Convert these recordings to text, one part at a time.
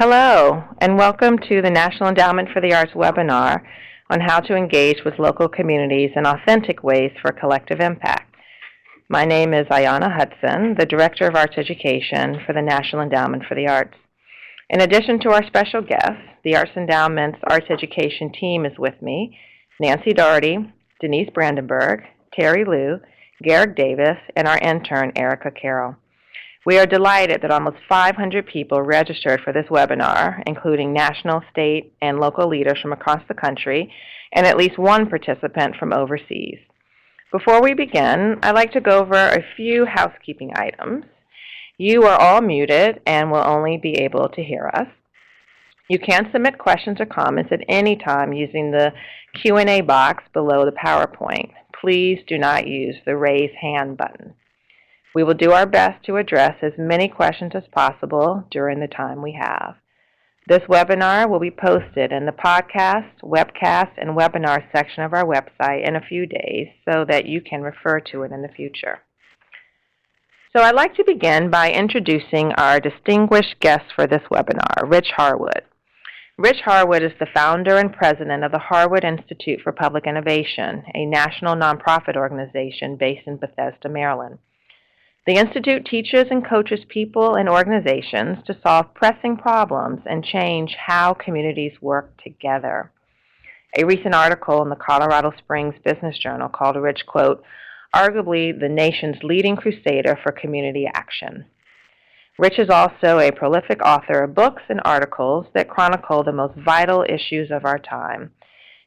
Hello, and welcome to the National Endowment for the Arts webinar on how to engage with local communities in authentic ways for collective impact. My name is Ayanna Hudson, the Director of Arts Education for the National Endowment for the Arts. In addition to our special guests, the Arts Endowment's Arts Education team is with me: Nancy Doherty, Denise Brandenburg, Terry Liu, Garrick Davis, and our intern, Erica Carroll. We are delighted that almost 500 people registered for this webinar, including national, state, and local leaders from across the country, and at least one participant from overseas. Before we begin, I'd like to go over a few housekeeping items. You are all muted and will only be able to hear us. You can submit questions or comments at any time using the Q&A box below the PowerPoint. Please do not use the raise hand button. We will do our best to address as many questions as possible during the time we have. This webinar will be posted in the podcast, webcast, and webinar section of our website in a few days so that you can refer to it in the future. So I'd like to begin by introducing our distinguished guest for this webinar, Rich Harwood. Rich Harwood is the founder and president of the Harwood Institute for Public Innovation, a national nonprofit organization based in Bethesda, Maryland. The Institute teaches and coaches people and organizations to solve pressing problems and change how communities work together. A recent article in the Colorado Springs Business Journal called Rich, quote, "arguably the nation's leading crusader for community action." Rich is also a prolific author of books and articles that chronicle the most vital issues of our time.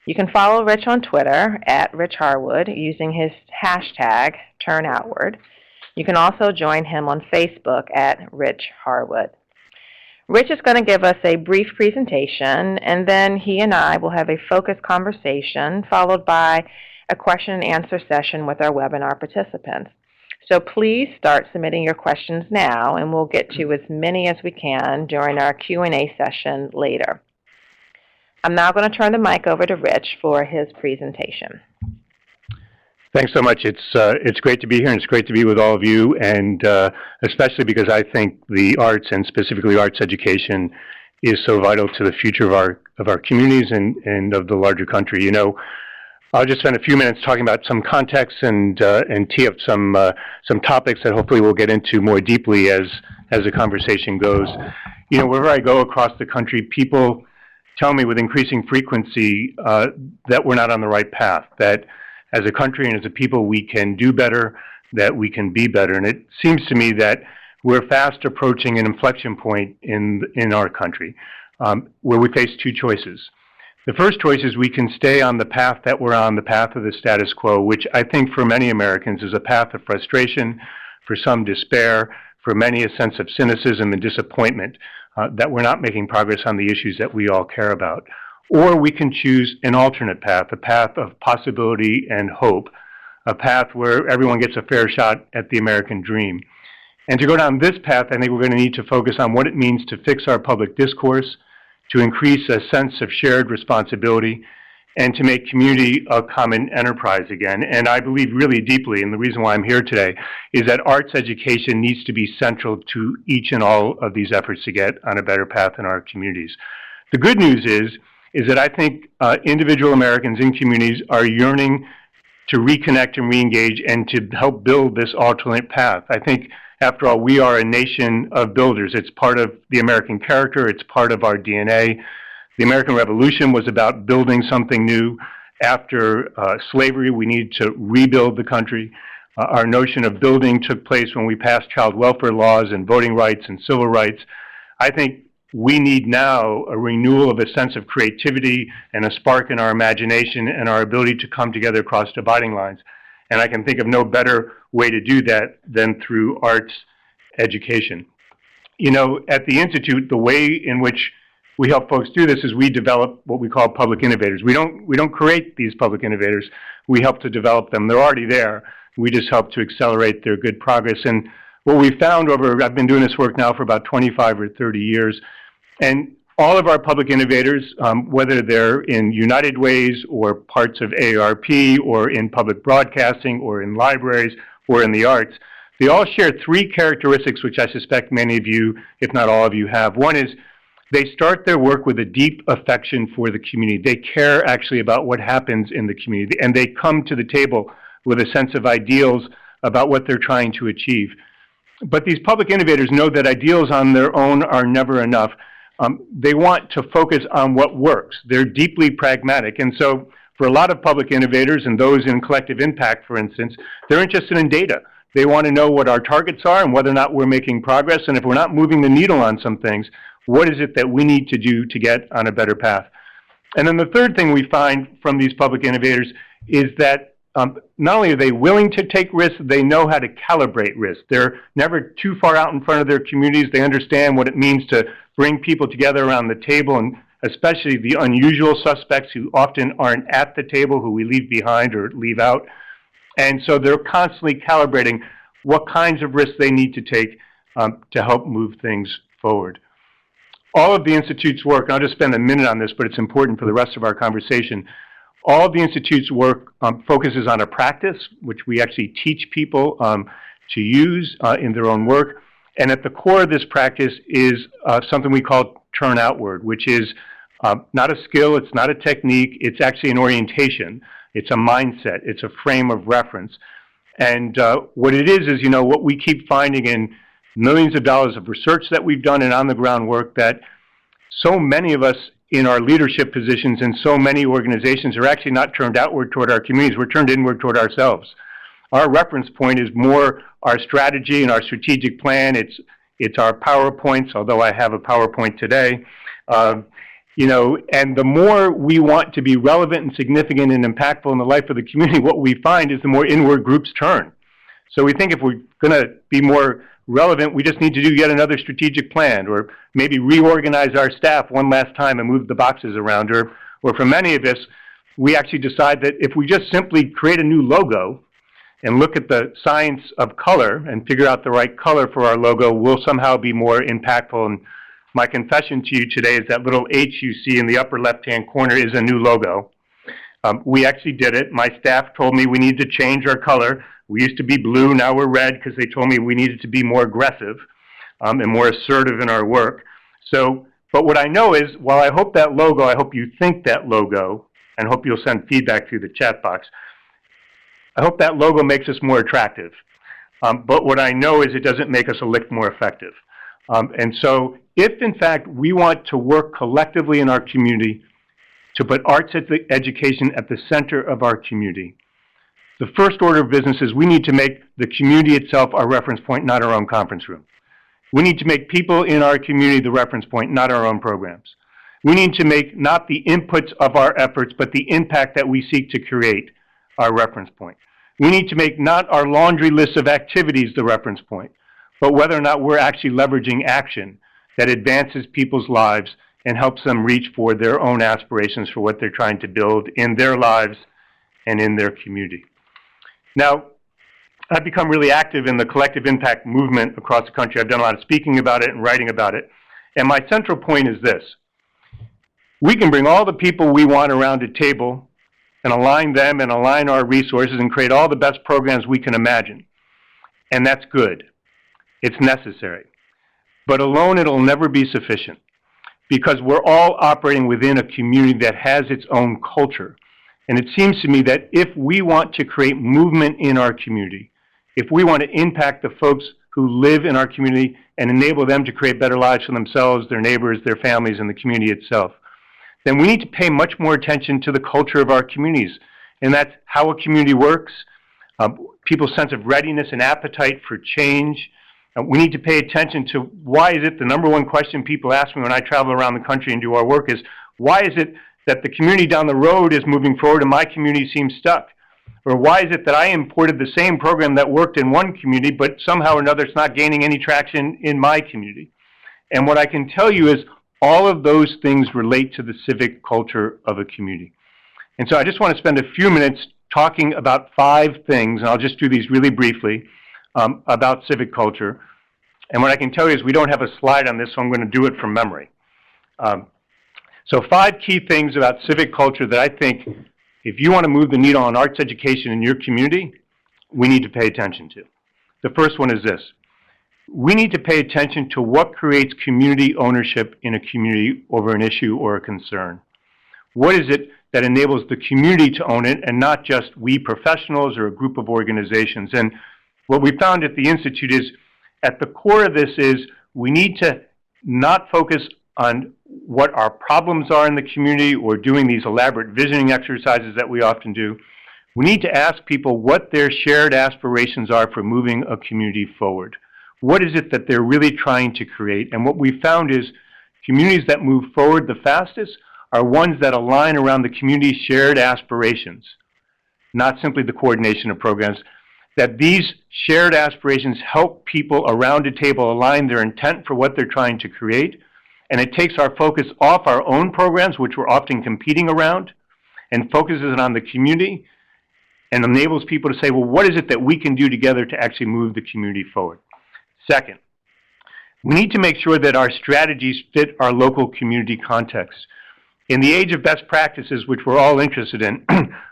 You can follow Rich on Twitter at Rich Harwood using his hashtag #TurnOutward. You can also join him on Facebook at Rich Harwood. Rich is going to give us a brief presentation, and then he and I will have a focused conversation followed by a question and answer session with our webinar participants. So please start submitting your questions now, and we'll get to as many as we can during our Q&A session later. I'm now going to turn the mic over to Rich for his presentation. Thanks so much. It's great to be here, and it's great to be with all of you, and especially because I think the arts, and specifically arts education, is so vital to the future of our communities and of the larger country. You know, I'll just spend a few minutes talking about some context and tee up some topics that hopefully we'll get into more deeply as the conversation goes. You know, wherever I go across the country, people tell me with increasing frequency that we're not on the right path, that as a country and as a people, we can do better, that we can be better. And it seems to me that we're fast approaching an inflection point in our country where we face two choices. The first choice is we can stay on the path that we're on, the path of the status quo, which I think for many Americans is a path of frustration, for some despair, for many a sense of cynicism and disappointment that we're not making progress on the issues that we all care about. Or we can choose an alternate path, a path of possibility and hope, a path where everyone gets a fair shot at the American dream. And to go down this path, I think we're going to need to focus on what it means to fix our public discourse, to increase a sense of shared responsibility, and to make community a common enterprise again. And I believe really deeply, and the reason why I'm here today, is that arts education needs to be central to each and all of these efforts to get on a better path in our communities. The good news is that I think individual Americans in communities are yearning to reconnect and reengage and to help build this alternate path. I think, after all, we are a nation of builders. It's part of the American character. It's part of our DNA. The American Revolution was about building something new. After slavery, we needed to rebuild the country. Our notion of building took place when we passed child welfare laws and voting rights and civil rights. I think we need now a renewal of a sense of creativity and a spark in our imagination and our ability to come together across dividing lines. And I can think of no better way to do that than through arts education. You know, at the Institute, the way in which we help folks do this is we develop what we call public innovators. We don't create these public innovators. We help to develop them. They're already there. We just help to accelerate their good progress. And what we found I've been doing this work now for about 25 or 30 years, and all of our public innovators, whether they're in United Ways or parts of AARP or in public broadcasting or in libraries or in the arts, they all share three characteristics which I suspect many of you, if not all of you, have. One is They start their work with a deep affection for the community. They care actually about what happens in the community, and they come to the table with a sense of ideals about what they're trying to achieve. But these public innovators know that ideals on their own are never enough. They want to focus on what works. They're deeply pragmatic, and so for a lot of public innovators and those in collective impact, for instance, they're interested in data. They want to know what our targets are and whether or not we're making progress, and if we're not moving the needle on some things, what is it that we need to do to get on a better path? And then the third thing we find from these public innovators is that not only are they willing to take risks, they know how to calibrate risk. They're never too far out in front of their communities. They understand what it means to bring people together around the table, and especially the unusual suspects who often aren't at the table, who we leave behind or leave out. And so they're constantly calibrating what kinds of risks they need to take to help move things forward. All of the Institute's work, and I'll just spend a minute on this, but it's important for the rest of our conversation. All of the Institute's work focuses on a practice, which we actually teach people to use in their own work. And at the core of this practice is something we call turn outward, which is not a skill, it's not a technique, it's actually an orientation. It's a mindset, it's a frame of reference. And what it is, you know, what we keep finding in millions of dollars of research that we've done and on-the-ground work, that so many of us in our leadership positions in so many organizations are actually not turned outward toward our communities, we're turned inward toward ourselves. Our reference point is more our strategy and our strategic plan. It's our PowerPoints, although I have a PowerPoint today. You know, and the more we want to be relevant and significant and impactful in the life of the community, what we find is the more inward groups turn. So we think if we're going to be more relevant, we just need to do yet another strategic plan, or maybe reorganize our staff one last time and move the boxes around. Or for many of us, we actually decide that if we just simply create a new logo and look at the science of color and figure out the right color for our logo, we'll somehow be more impactful. And my confession to you today is that little H you see in the upper left-hand corner is a new logo. We actually did it. My staff told me we needed to change our color. We used to be blue, now we're red, because they told me we needed to be more aggressive and more assertive in our work. So, but what I know is, while I hope that logo, I hope you think that logo, and hope you'll send feedback through the chat box, I hope that logo makes us more attractive. But what I know is it doesn't make us a lick more effective. And so, if in fact we want to work collectively in our community to put arts education at the center of our community, the first order of business is we need to make the community itself our reference point, not our own conference room. We need to make people in our community the reference point, not our own programs. We need to make not the inputs of our efforts, but the impact that we seek to create our reference point. We need to make not our laundry list of activities the reference point, but whether or not we're actually leveraging action that advances people's lives and helps them reach for their own aspirations for what they're trying to build in their lives and in their community. Now, I've become really active in the collective impact movement across the country. I've done a lot of speaking about it and writing about it. And my central point is this: we can bring all the people we want around a table and align them and align our resources and create all the best programs we can imagine. And that's good. It's necessary. But alone, it'll never be sufficient, because we're all operating within a community that has its own culture. And it seems to me that if we want to create movement in our community, if we want to impact the folks who live in our community and enable them to create better lives for themselves, their neighbors, their families, and the community itself, then we need to pay much more attention to the culture of our communities. And that's how a community works, people's sense of readiness and appetite for change. We need to pay attention to why is it the number one question people ask me when I travel around the country and do our work is, why is it that the community down the road is moving forward and my community seems stuck? Or why is it that I imported the same program that worked in one community, but somehow or another it's not gaining any traction in my community? And what I can tell you is all of those things relate to the civic culture of a community. And so I just want to spend a few minutes talking about 5 things, and I'll just do these really briefly, about civic culture. And what I can tell you is we don't have a slide on this, so I'm going to do it from memory. So 5 key things about civic culture that I think, if you want to move the needle on arts education in your community, we need to pay attention to. The first one is this: we need to pay attention to what creates community ownership in a community over an issue or a concern. What is it that enables the community to own it and not just we professionals or a group of organizations? And what we found at the Institute is, at the core of this is, we need to not focus on what our problems are in the community or doing these elaborate visioning exercises that we often do. We need to ask people what their shared aspirations are for moving a community forward. What is it that they're really trying to create? And what we found is communities that move forward the fastest are ones that align around the community's shared aspirations, not simply the coordination of programs. That these shared aspirations help people around a table align their intent for what they're trying to create, and it takes our focus off our own programs, which we're often competing around, and focuses it on the community, and enables people to say, well, what is it that we can do together to actually move the community forward? Second, we need to make sure that our strategies fit our local community context. In the age of best practices, which we're all interested in,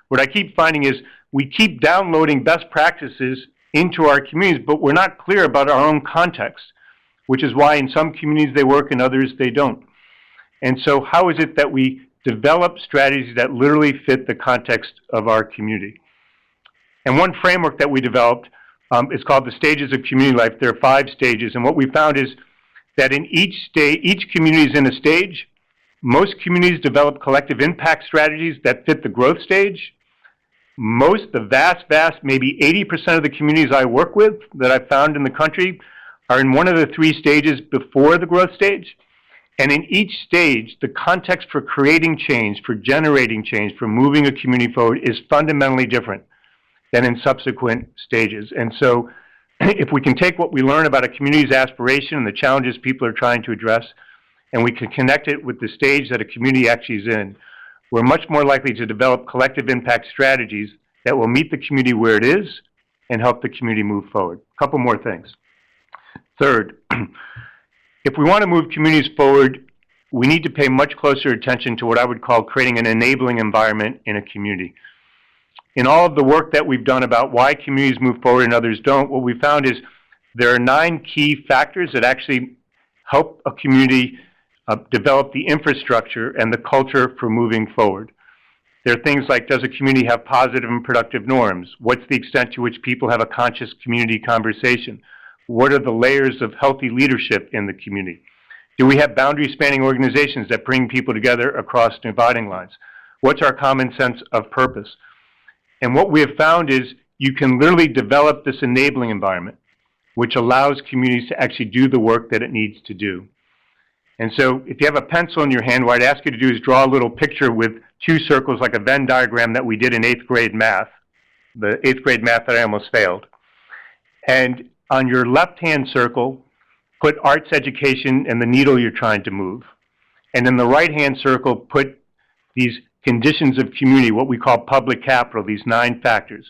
what I keep finding is we keep downloading best practices into our communities, but we're not clear about our own context, which is why in some communities they work and others they don't. And so how is it that we develop strategies that literally fit the context of our community? And one framework that we developed is called the stages of community life. There are 5 stages, and what we found is that in each stage, each community is in a stage. Most communities develop collective impact strategies that fit the growth stage. The vast, maybe 80% of the communities I work with that I've found in the country are in one of the 3 stages before the growth stage. And in each stage, the context for creating change, for generating change, for moving a community forward is fundamentally different than in subsequent stages. And so if we can take what we learn about a community's aspiration and the challenges people are trying to address, and we can connect it with the stage that a community actually is in, we're much more likely to develop collective impact strategies that will meet the community where it is and help the community move forward. A couple more things. Third, if we want to move communities forward, we need to pay much closer attention to what I would call creating an enabling environment in a community. In all of the work that we've done about why communities move forward and others don't, what we found is there are 9 key factors that actually help a community develop the infrastructure and the culture for moving forward. There are things like, does a community have positive and productive norms? What's the extent to which people have a conscious community conversation? What are the layers of healthy leadership in the community? Do we have boundary-spanning organizations that bring people together across dividing lines? What's our common sense of purpose? And what we have found is you can literally develop this enabling environment, which allows communities to actually do the work that it needs to do. And so if you have a pencil in your hand, what I'd ask you to do is draw a little picture with 2 circles like a Venn diagram that we did in 8th grade math, the 8th grade math that I almost failed. And on your left-hand circle, put arts education and the needle you're trying to move. And in the right-hand circle, put these conditions of community, what we call public capital, these 9 factors.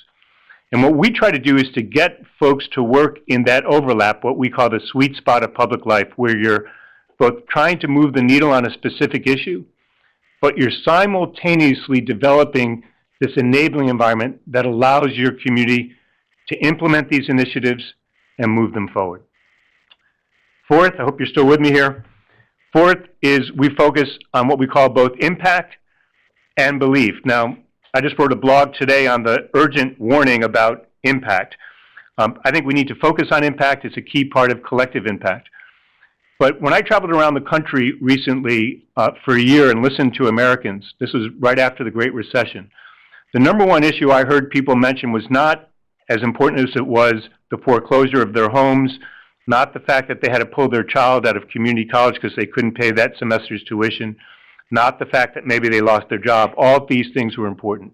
And what we try to do is to get folks to work in that overlap, what we call the sweet spot of public life, where you're both trying to move the needle on a specific issue, but you're simultaneously developing this enabling environment that allows your community to implement these initiatives and move them forward. Fourth, I hope you're still with me here. Fourth is we focus on what we call both impact and belief. Now, I just wrote a blog today on the urgent warning about impact. I think we need to focus on impact. It's a key part of collective impact. But when I traveled around the country recently for a year and listened to Americans, this was right after the Great Recession, the number one issue I heard people mention was not as important as it was the foreclosure of their homes, not the fact that they had to pull their child out of community college because they couldn't pay that semester's tuition, not the fact that maybe they lost their job. All of these things were important.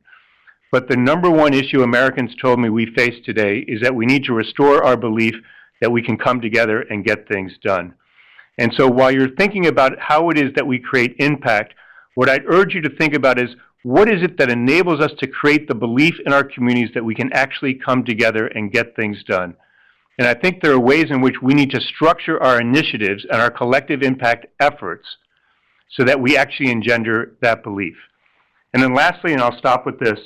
But the number one issue Americans told me we face today is that we need to restore our belief that we can come together and get things done. And so while you're thinking about how it is that we create impact, what I'd urge you to think about is what is it that enables us to create the belief in our communities that we can actually come together and get things done. And I think there are ways in which we need to structure our initiatives and our collective impact efforts so that we actually engender that belief. And then lastly, and I'll stop with this,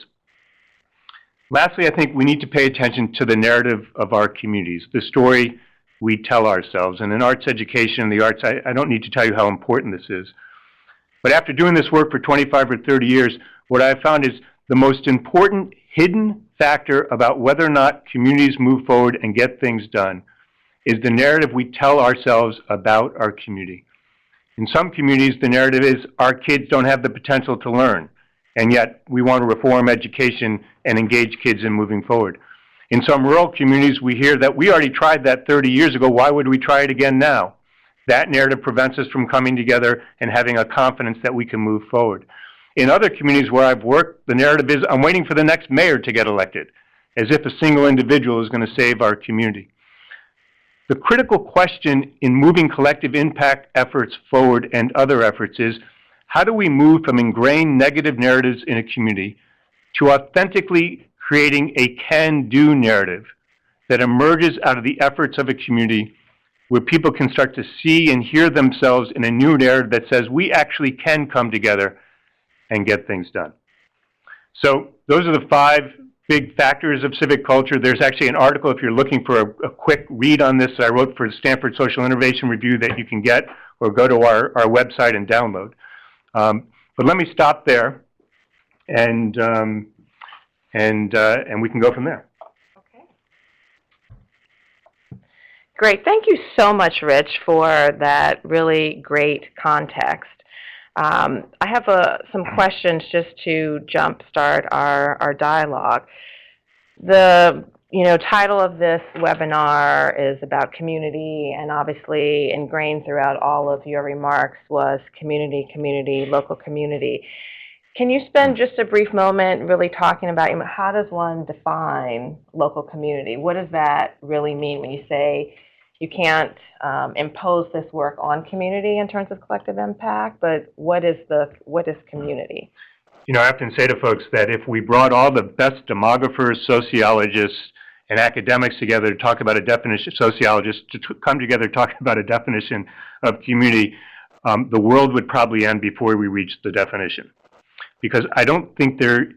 lastly, I think we need to pay attention to the narrative of our communities, the story we tell ourselves. And in arts education and the arts, I don't need to tell you how important this is. But after doing this work for 25 or 30 years, what I found is the most important hidden factor about whether or not communities move forward and get things done is the narrative we tell ourselves about our community. In some communities, the narrative is our kids don't have the potential to learn, and yet we want to reform education and engage kids in moving forward. In some rural communities, we hear that we already tried that 30 years ago, why would we try it again now? That narrative prevents us from coming together and having a confidence that we can move forward. In other communities where I've worked, the narrative is, I'm waiting for the next mayor to get elected, as if a single individual is going to save our community. The critical question in moving collective impact efforts forward and other efforts is, how do we move from ingrained negative narratives in a community to authentically creating a can-do narrative that emerges out of the efforts of a community where people can start to see and hear themselves in a new narrative that says we actually can come together and get things done. So those are the 5 big factors of civic culture. There's actually an article, if you're looking for a quick read on this, that I wrote for the Stanford Social Innovation Review that you can get or go to our website and download. But let me stop there, and we can go from there. Okay. Great. Thank you so much, Rich, for that really great context. I have some questions just to jumpstart our dialogue. The title of this webinar is about community, and obviously ingrained throughout all of your remarks was community, community, local community. Can you spend just a brief moment really talking about how does one define local community? What does that really mean when you say you can't impose this work on community in terms of collective impact, but what is community? I often say to folks that if we brought all the best demographers, sociologists, and academics together to talk about a definition, sociologists to come together to talk about a definition of community, the world would probably end before we reach the definition. Because I don't think there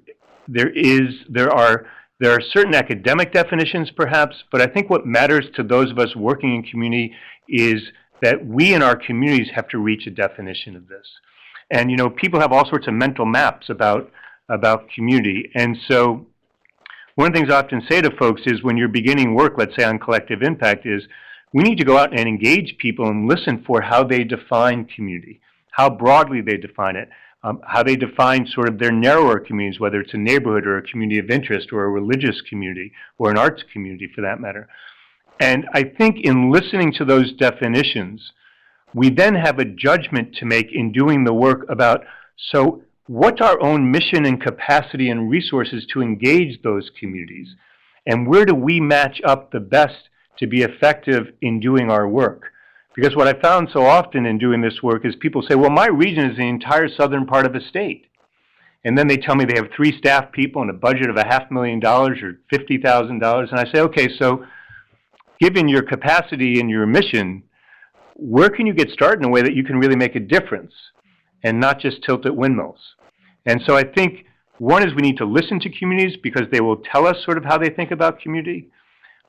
are certain academic definitions perhaps, but I think what matters to those of us working in community is that we in our communities have to reach a definition of this. And people have all sorts of mental maps about community. And so one of the things I often say to folks is when you're beginning work, let's say on collective impact, is we need to go out and engage people and listen for how they define community, how broadly they define it. How they define sort of their narrower communities, whether it's a neighborhood or a community of interest or a religious community or an arts community for that matter. And I think in listening to those definitions, we then have a judgment to make in doing the work about, so what's our own mission and capacity and resources to engage those communities? And where do we match up the best to be effective in doing our work? Because what I found so often in doing this work is people say, well, my region is the entire southern part of the state. And then they tell me they have 3 staff people and a budget of $500,000 or $50,000. And I say, okay, so given your capacity and your mission, where can you get started in a way that you can really make a difference and not just tilt at windmills? And so I think one is we need to listen to communities because they will tell us sort of how they think about community.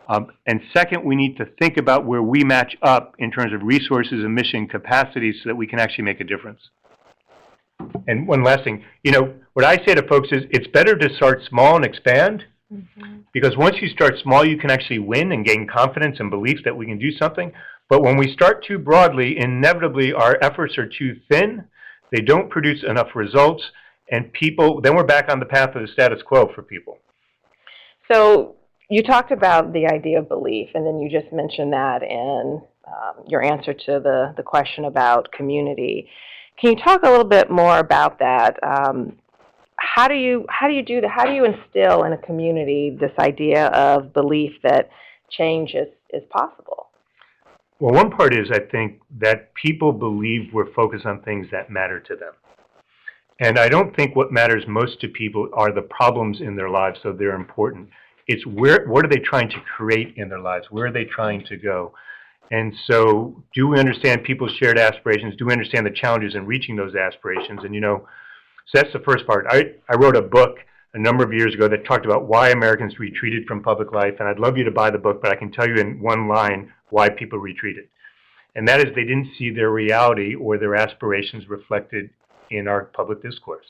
And second, we need to think about where we match up in terms of resources and mission capacities so that we can actually make a difference. And one last thing, what I say to folks is it's better to start small and expand, because once you start small, you can actually win and gain confidence and beliefs that we can do something. But when we start too broadly, inevitably our efforts are too thin, they don't produce enough results, and then we're back on the path of the status quo for people. So you talked about the idea of belief, and then you just mentioned that in your answer to the question about community. Can you talk a little bit more about that? How do you do that? How do you instill in a community this idea of belief that change is possible? Well, one part is I think that people believe we're focused on things that matter to them. And I don't think what matters most to people are the problems in their lives, so they're important. It's what are they trying to create in their lives? Where are they trying to go? And so do we understand people's shared aspirations? Do we understand the challenges in reaching those aspirations? And so that's the first part. I wrote a book a number of years ago that talked about why Americans retreated from public life, and I'd love you to buy the book, but I can tell you in one line why people retreated. And that is they didn't see their reality or their aspirations reflected in our public discourse.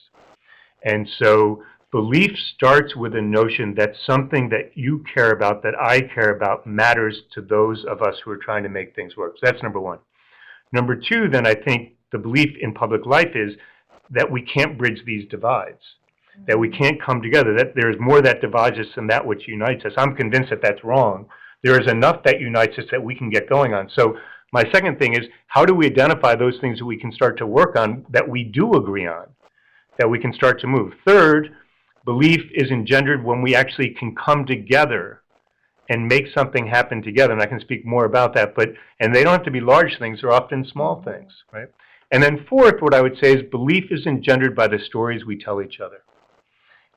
And so belief starts with a notion that something that you care about, that I care about, matters to those of us who are trying to make things work. So that's number one. Number two, then, I think the belief in public life is that we can't bridge these divides, that we can't come together, that there is more that divides us than that which unites us. I'm convinced that that's wrong. There is enough that unites us that we can get going on. So my second thing is, how do we identify those things that we can start to work on, that we do agree on, that we can start to move? Third, belief is engendered when we actually can come together and make something happen together. And I can speak more about that, and they don't have to be large things, they're often small things, right? And then fourth, what I would say is belief is engendered by the stories we tell each other.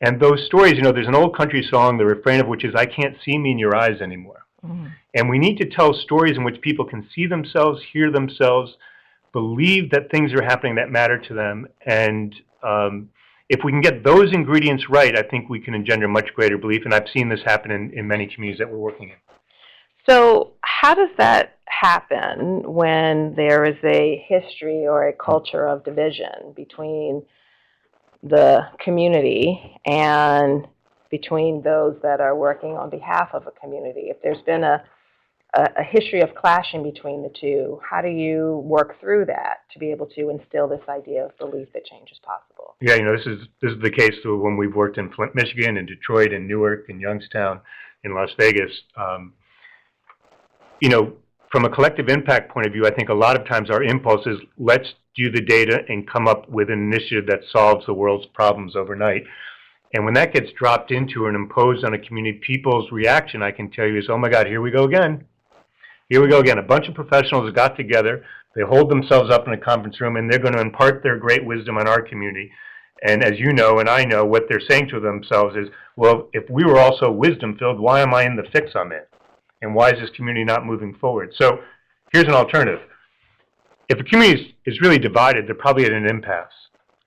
And those stories, there's an old country song, the refrain of which is, I can't see me in your eyes anymore. And we need to tell stories in which people can see themselves, hear themselves, believe that things are happening that matter to them. And if we can get those ingredients right, I think we can engender much greater belief. And I've seen this happen in many communities that we're working in. So how does that happen when there is a history or a culture of division between the community and between those that are working on behalf of a community? If there's been a history of clashing between the two, how do you work through that to be able to instill this idea of belief that change is possible? Yeah, this is the case when we've worked in Flint, Michigan, in Detroit, in Newark, in Youngstown, in Las Vegas. From a collective impact point of view, I think a lot of times our impulse is, let's do the data and come up with an initiative that solves the world's problems overnight. And when that gets dropped into and imposed on a community, people's reaction, I can tell you, is, oh my God, here we go again. Here we go again. A bunch of professionals have got together, they hold themselves up in a conference room, and they're going to impart their great wisdom on our community. And as you know, and I know, what they're saying to themselves is, well, if we were also wisdom-filled, why am I in the fix I'm in? And why is this community not moving forward? So here's an alternative. If a community is really divided, they're probably at an impasse.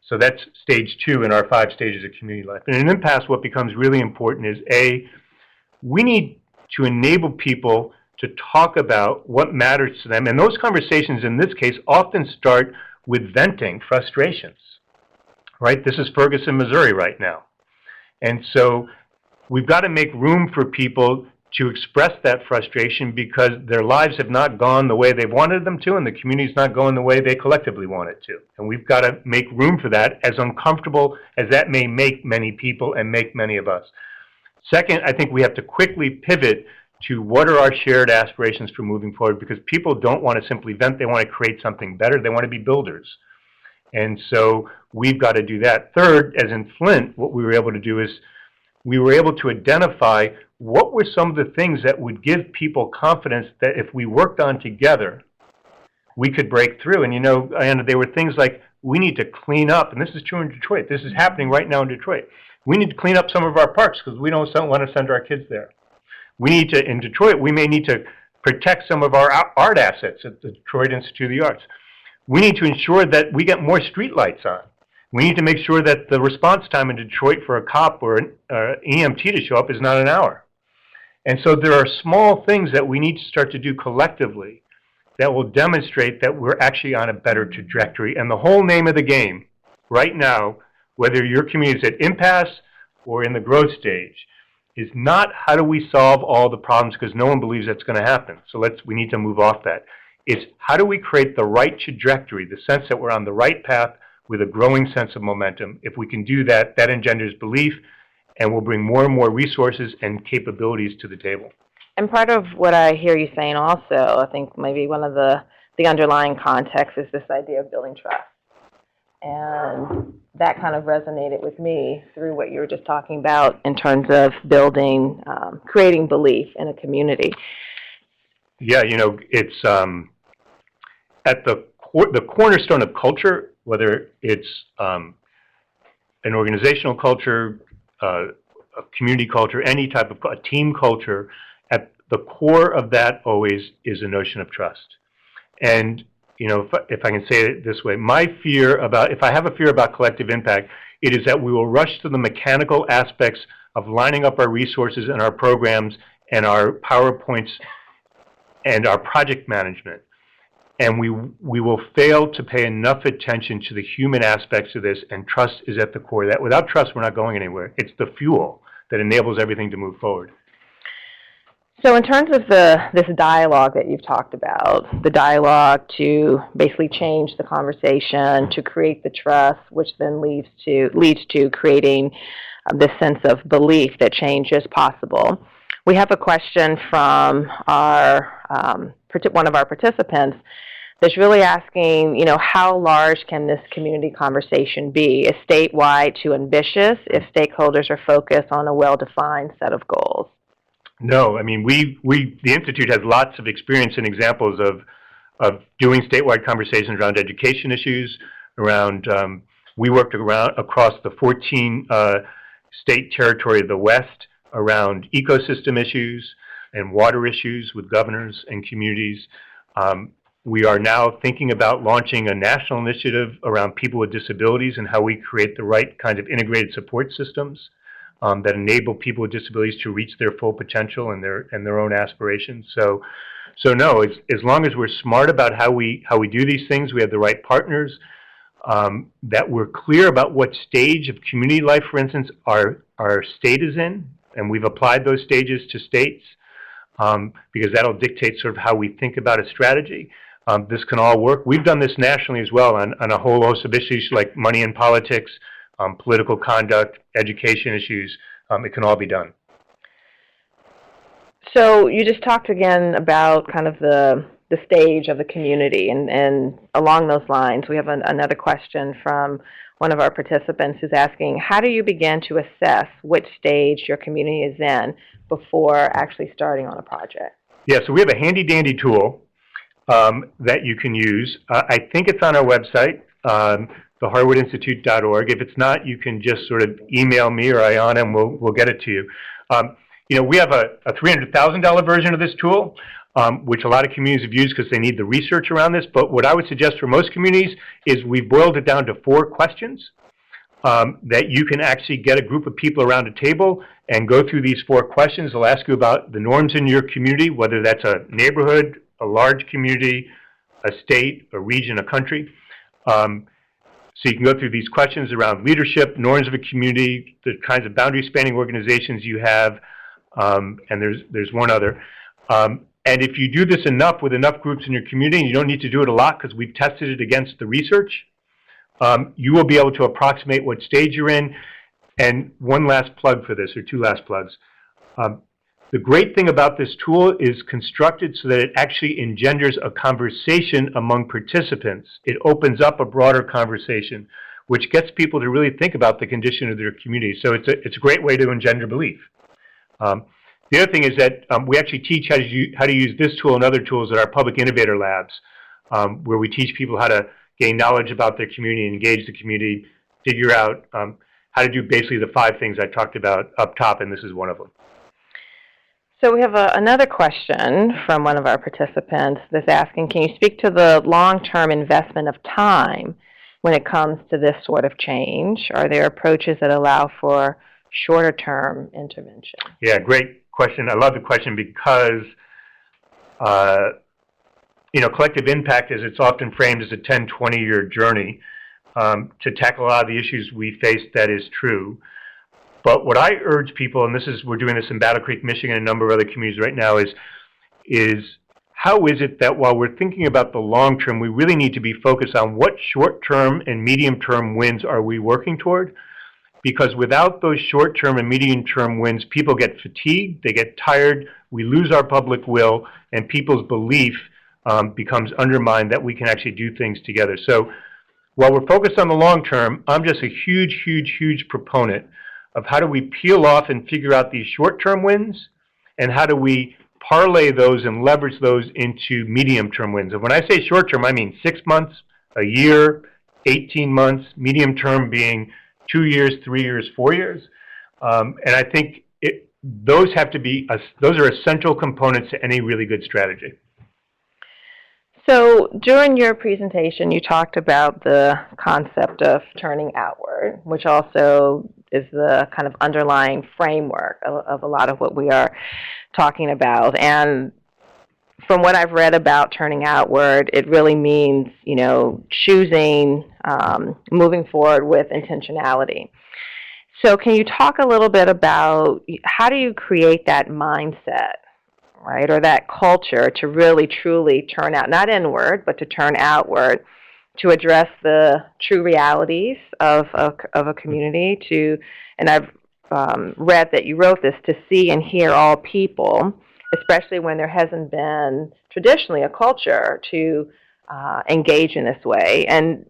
So that's stage 2 in our 5 stages of community life. In an impasse, what becomes really important is, A, we need to enable people to talk about what matters to them. And those conversations, in this case, often start with venting frustrations, right? This is Ferguson, Missouri right now. And so we've got to make room for people to express that frustration because their lives have not gone the way they wanted them to, and the community's not going the way they collectively want it to. And we've got to make room for that, as uncomfortable as that may make many people and make many of us. Second, I think we have to quickly pivot to what are our shared aspirations for moving forward, because people don't want to simply vent, they want to create something better, they want to be builders. And so we've got to do that. Third, as in Flint, what we were able to do is we were able to identify what were some of the things that would give people confidence that if we worked on together, we could break through. And Ayanna, they were things like, we need to clean up, and this is true in Detroit, this is happening right now in Detroit. We need to clean up some of our parks because we don't want to send our kids there. In Detroit, we may need to protect some of our art assets at the Detroit Institute of the Arts. We need to ensure that we get more street lights on. We need to make sure that the response time in Detroit for a cop or an EMT to show up is not an hour. And so there are small things that we need to start to do collectively that will demonstrate that we're actually on a better trajectory. And the whole name of the game right now, whether your community is at impasse or in the growth stage, is not how do we solve all the problems, because no one believes that's going to happen. So we need to move off that. It's how do we create the right trajectory, the sense that we're on the right path with a growing sense of momentum. If we can do that, that engenders belief and will bring more and more resources and capabilities to the table. And part of what I hear you saying also, I think maybe one of the underlying context is this idea of building trust. And that kind of resonated with me through what you were just talking about in terms of building, creating belief in a community. Yeah, it's at the cornerstone of culture, whether it's an organizational culture, a community culture, any type of a team culture, at the core of that always is a notion of trust. And if I can say it this way, if I have a fear about collective impact, it is that we will rush to the mechanical aspects of lining up our resources and our programs and our PowerPoints and our project management. And we will fail to pay enough attention to the human aspects of this, and trust is at the core of that. Without trust, we're not going anywhere. It's the fuel that enables everything to move forward. So in terms of this dialogue that you've talked about, the dialogue to basically change the conversation, to create the trust, which then leads to creating this sense of belief that change is possible. We have a question from one of our participants that's really asking, how large can this community conversation be? Is statewide too ambitious if stakeholders are focused on a well-defined set of goals? No, I mean, the Institute has lots of experience and examples of doing statewide conversations around education issues, we worked across the 14 state territory of the West around ecosystem issues and water issues with governors and communities. We are now thinking about launching a national initiative around people with disabilities and how we create the right kind of integrated support systems that enable people with disabilities to reach their full potential and their own aspirations. So no, as long as we're smart about how we do these things, we have the right partners, that we're clear about what stage of community life, for instance, our state is in, and we've applied those stages to states, because that'll dictate sort of how we think about a strategy. This can all work. We've done this nationally as well on a whole host of issues like money in politics, political conduct, education issues. It can all be done. So you just talked again about kind of the stage of the community, and along those lines, we have another question from one of our participants who's asking, how do you begin to assess which stage your community is in before actually starting on a project? Yeah, so we have a handy-dandy tool that you can use. I think it's on our website, theharwoodinstitute.org. If it's not, you can just sort of email me or Ayanna, and we'll get it to you. We have a $300,000 version of this tool, which a lot of communities have used because they need the research around this. But what I would suggest for most communities is we've boiled it down to 4 questions that you can actually get a group of people around a table and go through these 4 questions. They'll ask you about the norms in your community, whether that's a neighborhood, a large community, a state, a region, a country. So you can go through these questions around leadership, norms of a community, the kinds of boundary spanning organizations you have, and there's one other. And if you do this enough with enough groups in your community, and you don't need to do it a lot because we've tested it against the research, you will be able to approximate what stage you're in. And one last plug for this, or 2 last plugs. The great thing about this tool is constructed so that it actually engenders a conversation among participants. It opens up a broader conversation, which gets people to really think about the condition of their community. So it's a great way to engender belief. The other thing is that we actually teach how to use this tool and other tools at our public innovator labs, where we teach people how to gain knowledge about their community, engage the community, figure out how to do basically the 5 things I talked about up top, and this is one of them. So we have another question from one of our participants that's asking, can you speak to the long-term investment of time when it comes to this sort of change? Are there approaches that allow for shorter-term intervention? Yeah, great question. I love the question because, collective impact, as it's often framed, is a 10, 20-year journey to tackle a lot of the issues we face. That is true. But what I urge people, and we're doing this in Battle Creek, Michigan, and a number of other communities right now, is how is it that while we're thinking about the long term, we really need to be focused on what short-term and medium-term wins are we working toward? Because without those short-term and medium-term wins, people get fatigued, they get tired, we lose our public will, and people's belief becomes undermined that we can actually do things together. So while we're focused on the long term, I'm just a huge, huge, huge proponent of how do we peel off and figure out these short-term wins, and how do we parlay those and leverage those into medium-term wins. And when I say short-term, I mean 6 months, a year, 18 months, medium-term being 2 years, 3 years, 4 years. And I think those are essential components to any really good strategy. So during your presentation, you talked about the concept of turning outward, which also is the kind of underlying framework of a lot of what we are talking about. And from what I've read about turning outward, it really means, choosing, moving forward with intentionality. So can you talk a little bit about how do you create that mindset, right, or that culture to really truly turn out, not inward, but to turn outward, to address the true realities of a community, and I've read that you wrote this, to see and hear all people, especially when there hasn't been traditionally a culture to engage in this way. And,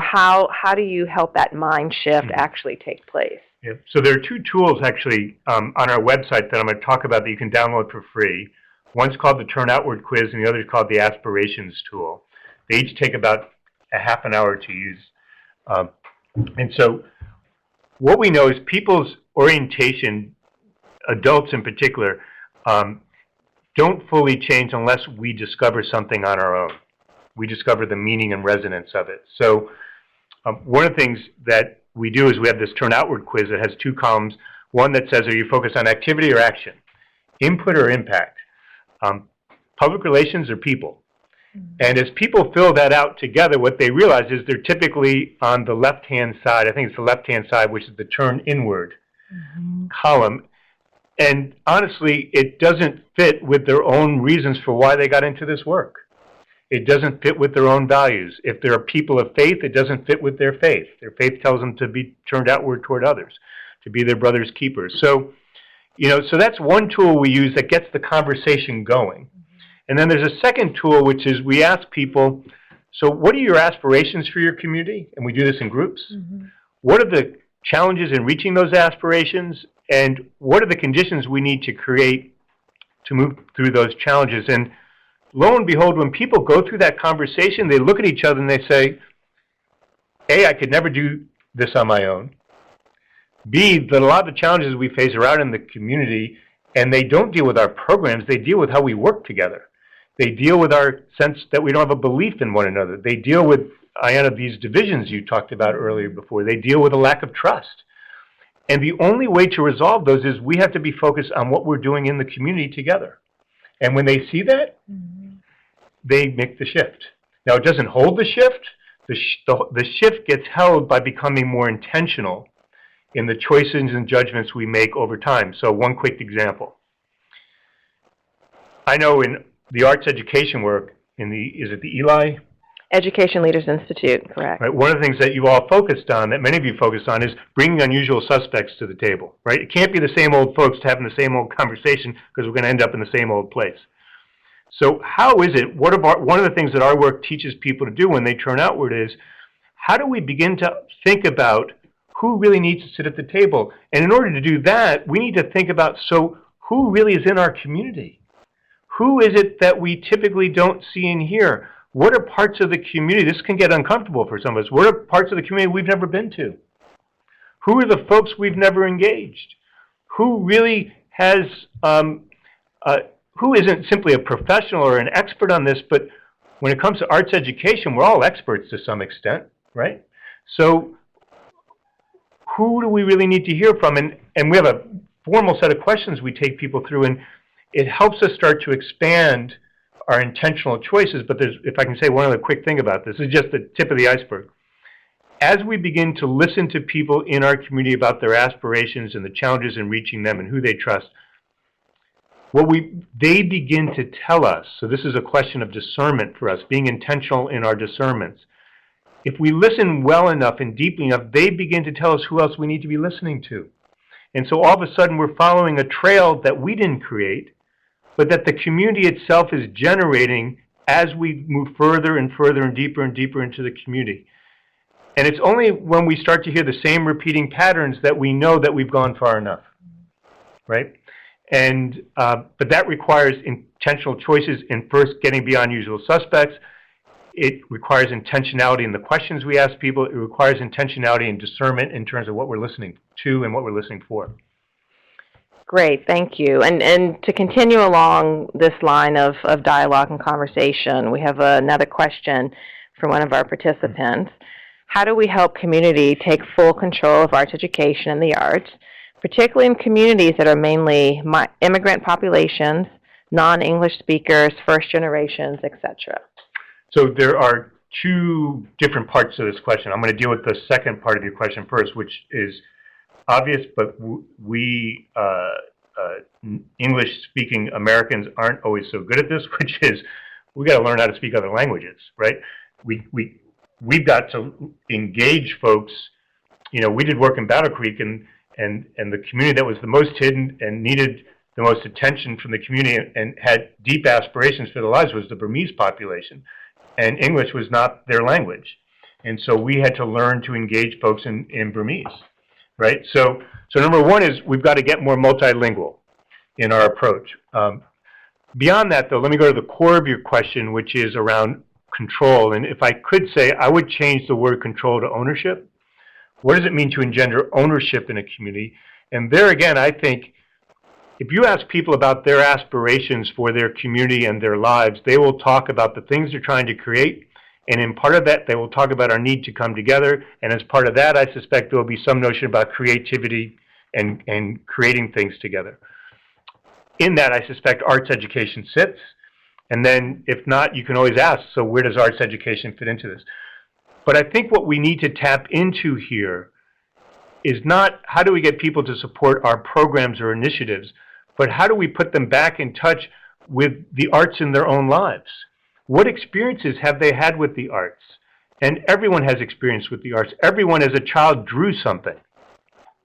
how do you help that mind shift actually take place? Yeah. So there are two tools actually on our website that I'm going to talk about that you can download for free. One's called the Turn Outward Quiz, and the other is called the Aspirations Tool. They each take about a half an hour to use. And so what we know is people's orientation, adults in particular, don't fully change unless we discover something on our own. We discover the meaning and resonance of it. So one of the things that we do is we have this Turn Outward Quiz that has two columns. One that says, are you focused on activity or action? Input or impact? Public relations or people? And as people fill that out together, what they realize is they're typically on the left-hand side. I think it's the left-hand side, which is the turn inward column. And honestly, it doesn't fit with their own reasons for why they got into this work. It doesn't fit with their own values. If they're a people of faith, it doesn't fit with their faith. Their faith tells them to be turned outward toward others, to be their brother's keepers. So, so that's one tool we use that gets the conversation going. And then there's a second tool, which is we ask people, so what are your aspirations for your community? And we do this in groups. What are the challenges in reaching those aspirations? And what are the conditions we need to create to move through those challenges? And lo and behold, when people go through that conversation, they look at each other and they say, A, I could never do this on my own. B, that a lot of the challenges we face are out in the community, and they don't deal with our programs, they deal with how we work together. They deal with our sense that we don't have a belief in one another. They deal with, Ayanna, these divisions you talked about earlier before. They deal with a lack of trust. And the only way to resolve those is we have to be focused on what we're doing in the community together. And when they see that, they make the shift. Now, it doesn't hold the shift. The shift gets held by becoming more intentional in the choices and judgments we make over time. So one quick example. I know in the arts education work, is it the Eli? Education Leaders Institute, correct. Right. One of the things that you all focused on, that many of you focused on, is bringing unusual suspects to the table, right? It can't be the same old folks having the same old conversation because we're going to end up in the same old place. So how is it, one of the things that our work teaches people to do when they turn outward is, how do we begin to think about who really needs to sit at the table? And in order to do that, we need to think about, so who really is in our community? Who is it that we typically don't see and hear? What are parts of the community? This can get uncomfortable for some of us. What are parts of the community we've never been to? Who are the folks we've never engaged? Who really has, who isn't simply a professional or an expert on this, but when it comes to arts education, we're all experts to some extent, right? So who do we really need to hear from? And we have a formal set of questions we take people through, and it helps us start to expand our intentional choices. But if I can say one other quick thing about this, is just the tip of the iceberg. As we begin to listen to people in our community about their aspirations and the challenges in reaching them and who they trust, they begin to tell us, so this is a question of discernment for us, being intentional in our discernments. If we listen well enough and deeply enough, they begin to tell us who else we need to be listening to. And so all of a sudden we're following a trail that we didn't create, but that the community itself is generating as we move further and further and deeper into the community. And it's only when we start to hear the same repeating patterns that we know that we've gone far enough, right? And but that requires intentional choices in first getting beyond usual suspects. It requires intentionality in the questions we ask people. It requires intentionality and discernment in terms of what we're listening to and what we're listening for. Great, thank you. And to continue along this line of dialogue and conversation, we have another question from one of our participants. How do we help community take full control of arts education and the arts, particularly in communities that are mainly immigrant populations, non-English speakers, first generations, etc.? So there are two different parts to this question. I'm going to deal with the second part of your question first, which is obvious, but we English-speaking Americans aren't always so good at this, which is we got to learn how to speak other languages, right? We've got to engage folks. You know, we did work in Battle Creek, and the community that was the most hidden and needed the most attention from the community and had deep aspirations for their lives was the Burmese population, and English was not their language, and so we had to learn to engage folks in Burmese, right? So number one is we've got to get more multilingual in our approach. Beyond that, though, let me go to the core of your question, which is around control. And if I could say, I would change the word control to ownership. What does it mean to engender ownership in a community? And there again, I think if you ask people about their aspirations for their community and their lives, they will talk about the things they're trying to create. And in part of that, they will talk about our need to come together. And as part of that, I suspect there will be some notion about creativity and creating things together. In that, I suspect arts education sits. And then, if not, you can always ask, so where does arts education fit into this? But I think what we need to tap into here is not how do we get people to support our programs or initiatives, but how do we put them back in touch with the arts in their own lives? What experiences have they had with the arts? And everyone has experience with the arts. Everyone as a child drew something,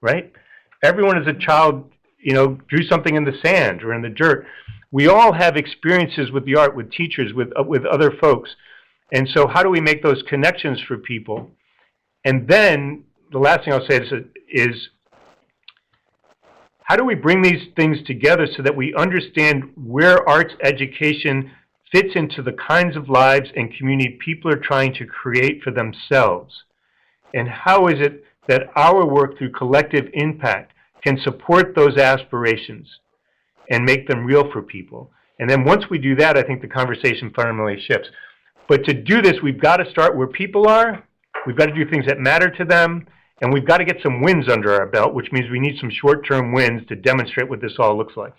right? Everyone as a child, you know, drew something in the sand or in the dirt. We all have experiences with the art, with teachers, with other folks. And so how do we make those connections for people? And then the last thing I'll say is how do we bring these things together so that we understand where arts education fits into the kinds of lives and community people are trying to create for themselves? And how is it that our work through collective impact can support those aspirations and make them real for people? And then once we do that, I think the conversation fundamentally shifts. But to do this, we've got to start where people are. We've got to do things that matter to them. And we've got to get some wins under our belt, which means we need some short-term wins to demonstrate what this all looks like.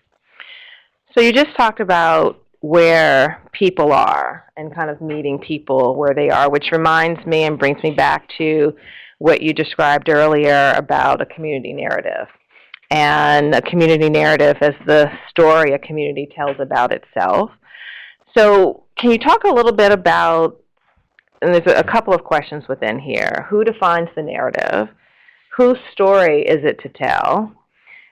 So you just talked about where people are and kind of meeting people where they are, which reminds me and brings me back to what you described earlier about a community narrative. And a community narrative is the story a community tells about itself. So can you talk a little bit about, and there's a couple of questions within here, who defines the narrative? Whose story is it to tell?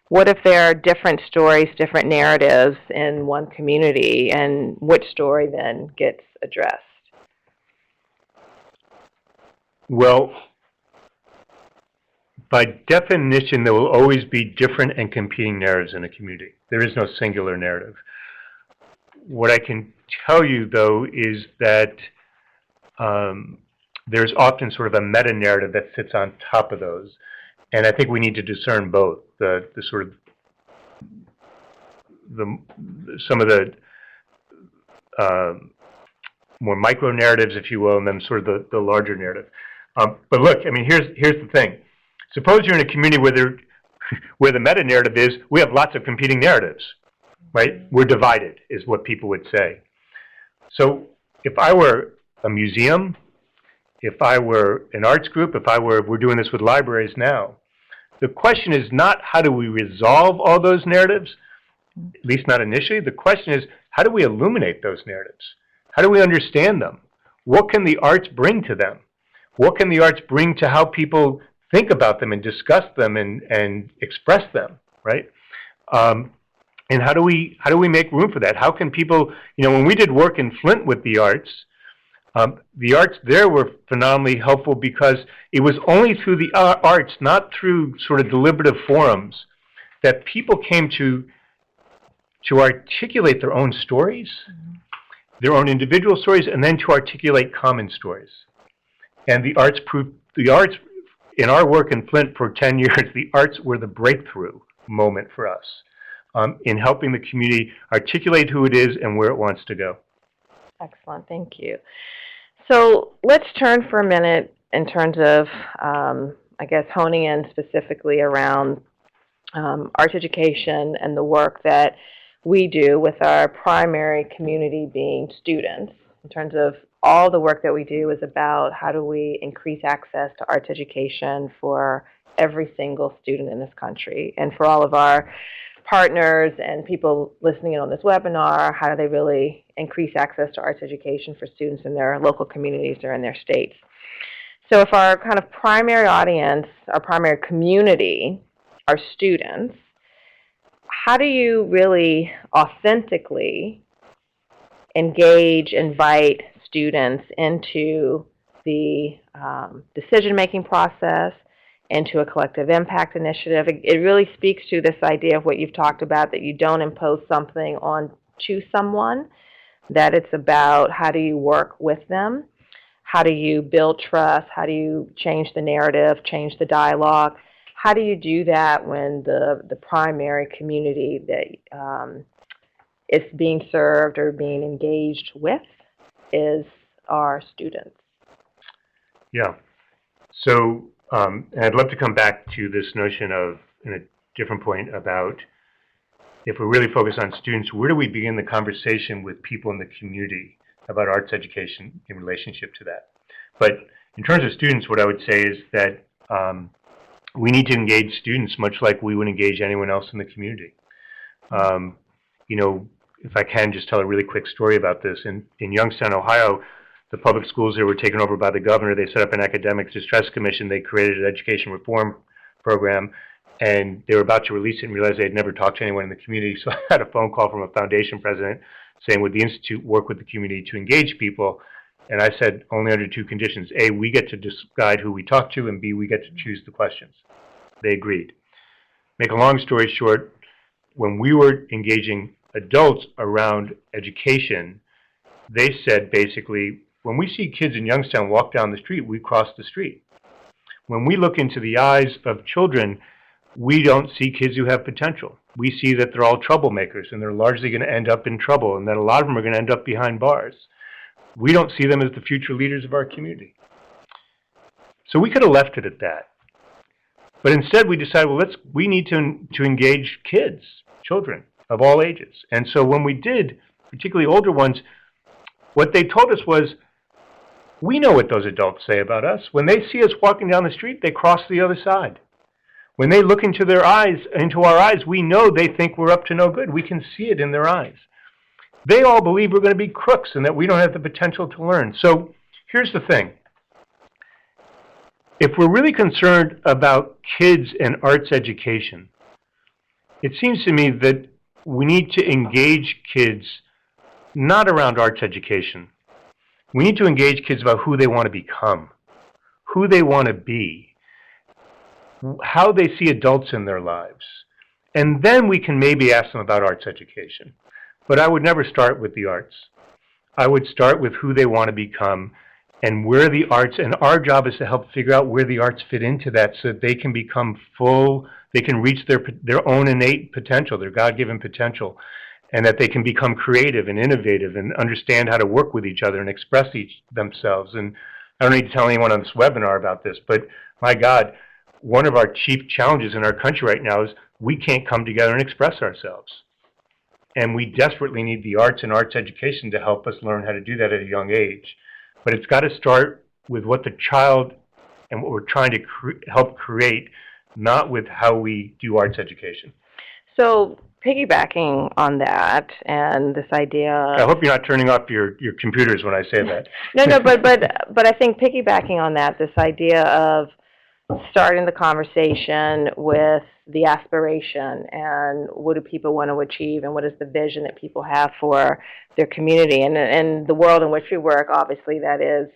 What if there are different stories, different narratives in one community, and which story then gets addressed? Well, by definition, there will always be different and competing narratives in a community. There is no singular narrative. What I can tell you, though, is that there's often sort of a meta-narrative that sits on top of those. And I think we need to discern both, some of the more micro narratives, if you will, and then sort of the larger narrative. But look, I mean, here's the thing. Suppose you're in a community where the meta narrative is we have lots of competing narratives, right? We're divided, is what people would say. So if I were a museum, if I were an arts group, we're doing this with libraries now, the question is not how do we resolve all those narratives, at least not initially. The question is how do we illuminate those narratives? How do we understand them? What can the arts bring to them? What can the arts bring to how people think about them and discuss them and express them, right? And how do we make room for that? How can people, when we did work in Flint with the arts there were phenomenally helpful because it was only through the arts, not through sort of deliberative forums, that people came to articulate their own stories, their own individual stories, and then to articulate common stories. And the arts in our work in Flint for 10 years, the arts were the breakthrough moment for us in helping the community articulate who it is and where it wants to go. Excellent, thank you. So let's turn for a minute in terms of, honing in specifically around arts education and the work that we do with our primary community being students, in terms of all the work that we do is about how do we increase access to arts education for every single student in this country. And for all of our partners and people listening in on this webinar, how do they really increase access to arts education for students in their local communities or in their states? So if our kind of primary audience, our primary community, are students, how do you really authentically engage, invite students into the decision-making process, into a collective impact initiative? It really speaks to this idea of what you've talked about, that you don't impose something on to someone, that it's about how do you work with them, how do you build trust, how do you change the narrative, change the dialogue. How do you do that when the primary community that is being served or being engaged with is our students? Yeah. So I'd love to come back to this notion of, in a different point, about if we're really focused on students, where do we begin the conversation with people in the community about arts education in relationship to that? But in terms of students, what I would say is that we need to engage students much like we would engage anyone else in the community. You know, if I can just tell a really quick story about this. In Youngstown, Ohio, the public schools that were taken over by the governor, they set up an academic distress commission. They created an education reform program, and they were about to release it and realized they had never talked to anyone in the community. So I had a phone call from a foundation president saying, would the Institute work with the community to engage people? And I said, only under two conditions. A, we get to decide who we talk to, and B, we get to choose the questions. They agreed. Make a long story short, when we were engaging adults around education, they said basically, when we see kids in Youngstown walk down the street, we cross the street. When we look into the eyes of children, we don't see kids who have potential. We see that they're all troublemakers, and they're largely going to end up in trouble, and that a lot of them are going to end up behind bars. We don't see them as the future leaders of our community. So we could have left it at that. But instead we decided, well, we need to engage kids, children of all ages. And so when we did, particularly older ones, what they told us was, we know what those adults say about us. When they see us walking down the street, they cross the other side. When they look into our eyes, we know they think we're up to no good. We can see it in their eyes. They all believe we're going to be crooks and that we don't have the potential to learn. So here's the thing. If we're really concerned about kids and arts education, it seems to me that we need to engage kids not around arts education. We need to engage kids about who they want to become, who they want to be, how they see adults in their lives. And then we can maybe ask them about arts education. But I would never start with the arts. I would start with who they want to become and where the arts, and our job is to help figure out where the arts fit into that so that they can become full, they can reach their own innate potential, their God-given potential, and that they can become creative and innovative and understand how to work with each other and express themselves. And I don't need to tell anyone on this webinar about this, but my God, one of our chief challenges in our country right now is we can't come together and express ourselves. And we desperately need the arts and arts education to help us learn how to do that at a young age. But it's got to start with what the child and what we're trying to help create, not with how we do arts education. So piggybacking on that and this idea... I hope you're not turning off your computers when I say that. No, but I think piggybacking on that, this idea of starting the conversation with the aspiration and what do people want to achieve and what is the vision that people have for their community. And in the world in which we work, obviously that is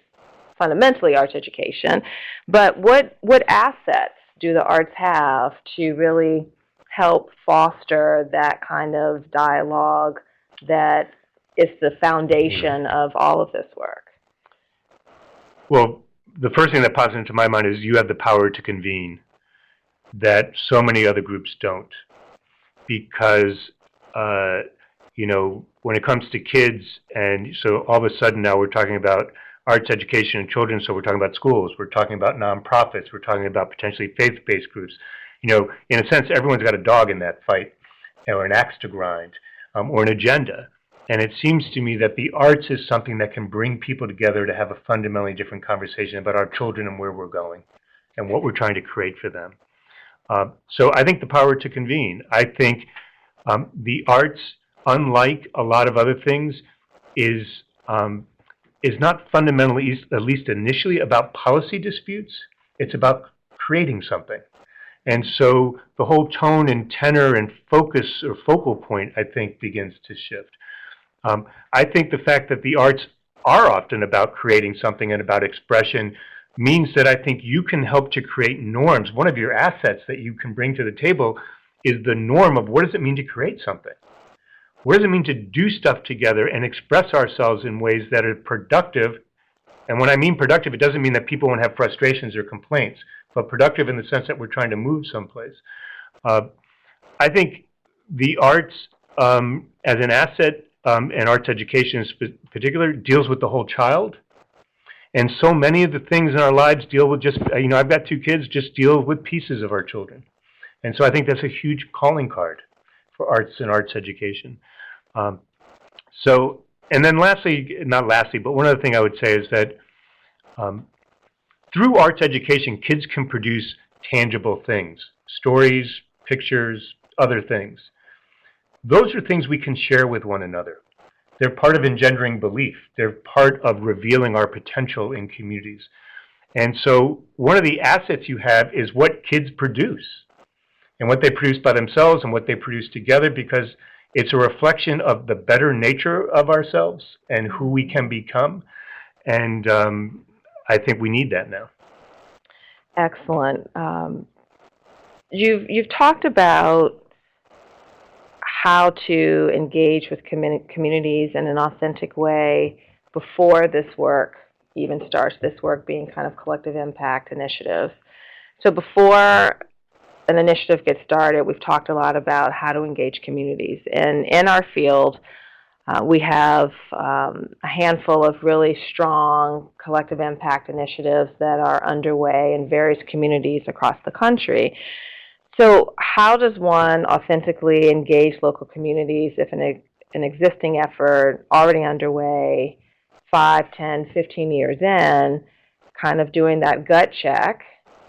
fundamentally arts education. But what assets do the arts have to really help foster that kind of dialogue that is the foundation of all of this work? Well, the first thing that pops into my mind is you have the power to convene that so many other groups don't. Because, you know, when it comes to kids, and so all of a sudden now we're talking about arts education and children, so we're talking about schools, we're talking about nonprofits, we're talking about potentially faith-based groups. You know, in a sense, everyone's got a dog in that fight or an axe to grind. or an agenda. And it seems to me that the arts is something that can bring people together to have a fundamentally different conversation about our children and where we're going and what we're trying to create for them. So I think the power to convene. I think the arts, unlike a lot of other things, is not fundamentally, at least initially, about policy disputes. It's about creating something. And so the whole tone and tenor and focus or focal point, I think, begins to shift. I think the fact that the arts are often about creating something and about expression means that I think you can help to create norms. One of your assets that you can bring to the table is the norm of what does it mean to create something? What does it mean to do stuff together and express ourselves in ways that are productive? And when I mean productive, it doesn't mean that people won't have frustrations or complaints, but productive in the sense that we're trying to move someplace. I think the arts as an asset, and arts education in particular, deals with the whole child. And so many of the things in our lives deal with just, I've got 2 kids, just deal with pieces of our children. And so I think that's a huge calling card for arts and arts education. And then lastly, not lastly, but one other thing I would say is that through arts education, kids can produce tangible things, stories, pictures, other things. Those are things we can share with one another. They're part of engendering belief. They're part of revealing our potential in communities. And so one of the assets you have is what kids produce and what they produce by themselves and what they produce together, because it's a reflection of the better nature of ourselves and who we can become. And I think we need that now. Excellent. You've talked about how to engage with communities in an authentic way before this work even starts, this work being kind of collective impact initiatives. So before an initiative gets started, we've talked a lot about how to engage communities. And in our field, we have a handful of really strong collective impact initiatives that are underway in various communities across the country. So how does one authentically engage local communities if an existing effort already underway 5, 10, 15 years in, kind of doing that gut check,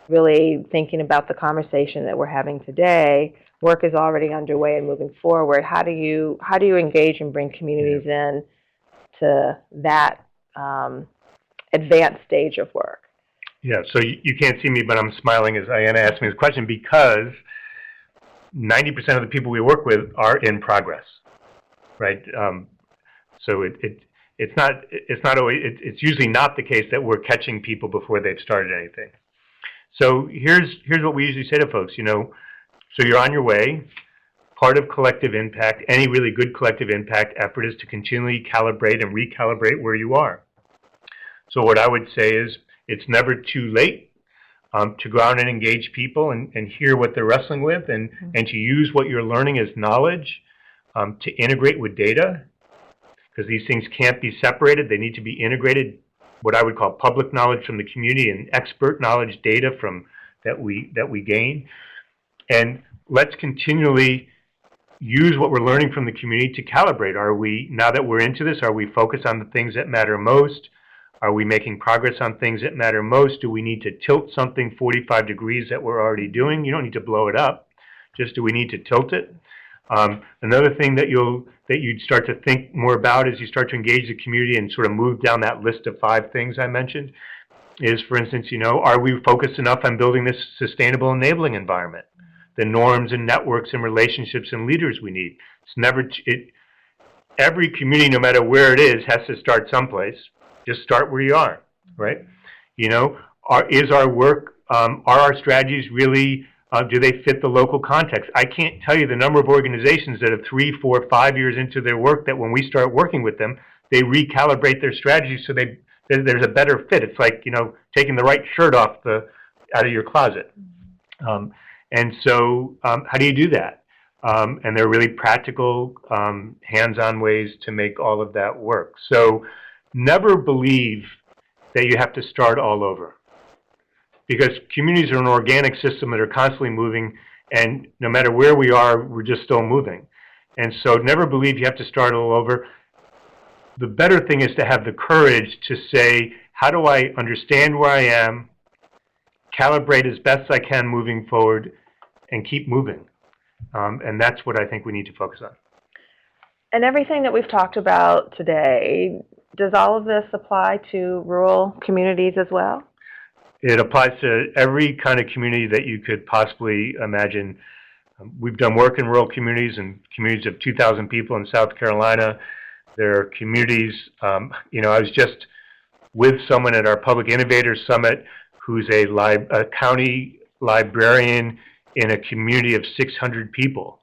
really thinking about the conversation that we're having today, work is already underway and moving forward. How do you engage and bring communities in to that advanced stage of work? Yeah, so you can't see me, but I'm smiling as Ayanna asked me this question, because 90% of the people we work with are in progress, right? So it's usually not the case that we're catching people before they've started anything. So here's what we usually say to folks, so you're on your way. Part of collective impact, any really good collective impact effort, is to continually calibrate and recalibrate where you are. So what I would say is, it's never too late to go out and engage people and hear what they're wrestling with, and to use what you're learning as knowledge to integrate with data, because these things can't be separated. They need to be integrated, what I would call public knowledge from the community and expert knowledge data that we gain. And let's continually use what we're learning from the community to calibrate. Are we, now that we're into this, are we focused on the things that matter most? Are we making progress on things that matter most? Do we need to tilt something 45 degrees that we're already doing? You don't need to blow it up. Just, do we need to tilt it? Another thing that you'd start to think more about as you start to engage the community and sort of move down that list of 5 things I mentioned is, for instance, are we focused enough on building this sustainable enabling environment? The norms and networks and relationships and leaders we need. Every community, no matter where it is, has to start someplace. Just start where you are, right? Is our work, are our strategies really, do they fit the local context? I can't tell you the number of organizations that are 3, 4, 5 years into their work that when we start working with them, they recalibrate their strategies so there's a better fit. It's like, taking the right shirt out of your closet. And so how do you do that? And there are really practical, hands-on ways to make all of that work. So never believe that you have to start all over, because communities are an organic system that are constantly moving, and no matter where we are, we're just still moving. And so never believe you have to start all over. The better thing is to have the courage to say, how do I understand where I am, calibrate as best I can moving forward, and keep moving. And that's what I think we need to focus on. And everything that we've talked about today, does all of this apply to rural communities as well? It applies to every kind of community that you could possibly imagine. We've done work in rural communities and communities of 2,000 people in South Carolina. There are communities, I was just with someone at our Public Innovators Summit who's a county librarian in a community of 600 people.